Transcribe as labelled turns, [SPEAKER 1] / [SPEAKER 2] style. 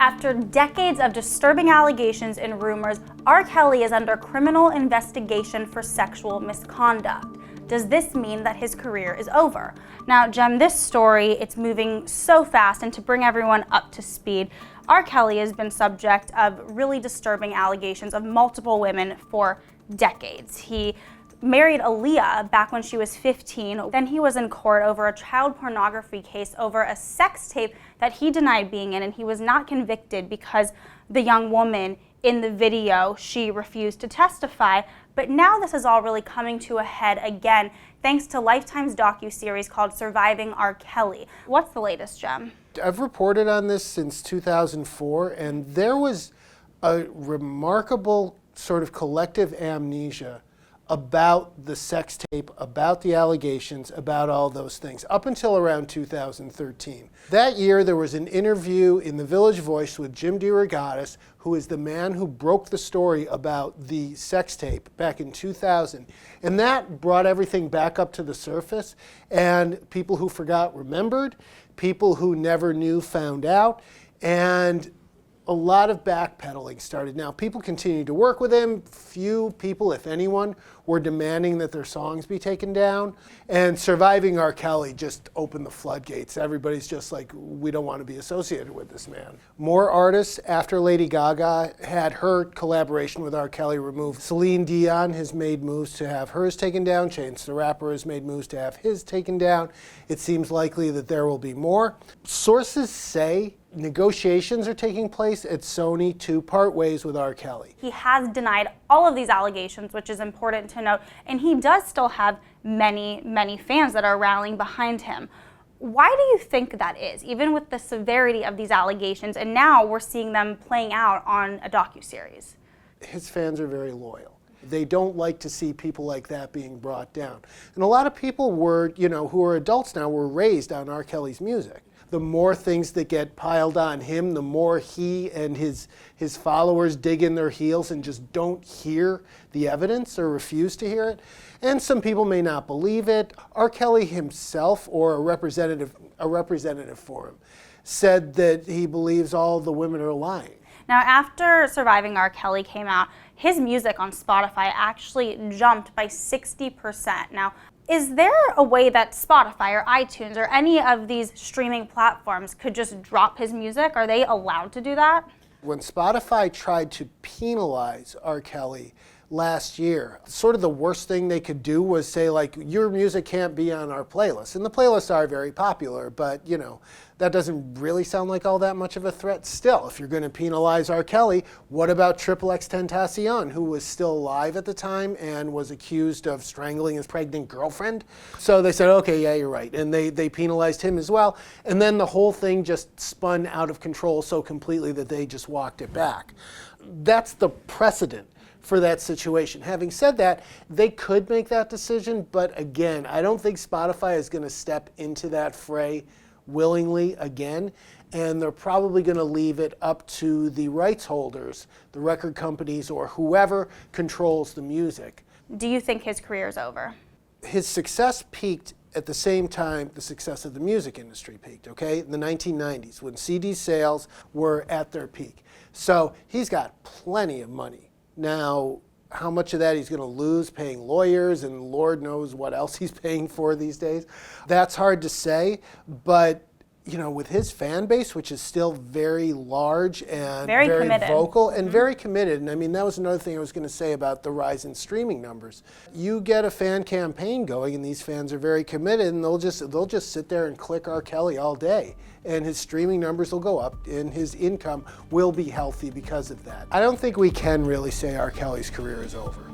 [SPEAKER 1] After decades of disturbing allegations and rumors, R. Kelly is under criminal investigation for sexual misconduct. Does this mean that his career is over? Now, Jem, this story, it's moving so fast, and to bring everyone up to speed, R. Kelly has been subject of really disturbing allegations of multiple women for decades. He married Aaliyah back when she was 15. Then he was in court over a child pornography case over a sex tape that he denied being in, and he was not convicted because the young woman in the video, she refused to testify. But now this is all really coming to a head again, thanks to Lifetime's docuseries called Surviving R. Kelly. What's the latest, Jem?
[SPEAKER 2] I've reported on this since 2004, and there was a remarkable sort of collective amnesia about the sex tape, about the allegations, about all those things, up until around 2013. That year, there was an interview in the Village Voice with Jim DeRogatis, who is the man who broke the story about the sex tape back in 2000. And that brought everything back up to the surface, and people who forgot remembered, people who never knew found out, and a lot of backpedaling started. Now, people continued to work with him. Few people, if anyone, were demanding that their songs be taken down. And Surviving R. Kelly just opened the floodgates. Everybody's just like, we don't want to be associated with this man. More artists, after Lady Gaga had her collaboration with R. Kelly removed, Celine Dion has made moves to have hers taken down. Chance the Rapper has made moves to have his taken down. It seems likely that there will be more. Sources say negotiations are taking place at Sony to part ways with R. Kelly.
[SPEAKER 1] He has denied all of these allegations, which is important to note, and he does still have many fans that are rallying behind him. Why do you think that is, even with the severity of these allegations, and now we're seeing them playing out on a docuseries?
[SPEAKER 2] His fans are very loyal. They don't like to see people like that being brought down. And a lot of people were, who are adults now, were raised on R. Kelly's music. The more things that get piled on him, the more he and his followers dig in their heels and just don't hear the evidence or refuse to hear it. And some people may not believe it. R. Kelly himself, or a representative for him, said that he believes all the women are lying.
[SPEAKER 1] Now, after Surviving R. Kelly came out, his music on Spotify actually jumped by 60%. Now, is there a way that Spotify or iTunes or any of these streaming platforms could just drop his music? Are they allowed to do that?
[SPEAKER 2] When Spotify tried to penalize R. Kelly last year, sort of the worst thing they could do was say, like, your music can't be on our playlist. And the playlists are very popular, but, that doesn't really sound like all that much of a threat. Still, if you're going to penalize R. Kelly, what about XXXTentacion, who was still alive at the time and was accused of strangling his pregnant girlfriend? So they said, okay, yeah, you're right. And they penalized him as well. And then the whole thing just spun out of control so completely that they just walked it back. That's the precedent for that situation. Having said that, they could make that decision, but again, I don't think Spotify is going to step into that fray willingly again, and they're probably going to leave it up to the rights holders, the record companies, or whoever controls the music.
[SPEAKER 1] Do you think his career is over?
[SPEAKER 2] His success peaked at the same time the success of the music industry peaked, okay? In the 1990s, when CD sales were at their peak. So he's got plenty of money. Now, how much of that he's going to lose paying lawyers and Lord knows what else he's paying for these days, that's hard to say. But, with his fan base, which is still very large and very vocal and very committed. And I mean, that was another thing I was going to say about the rise in streaming numbers. You get a fan campaign going and these fans are very committed, and they'll just sit there and click R. Kelly all day. And his streaming numbers will go up and his income will be healthy because of that. I don't think we can really say R. Kelly's career is over.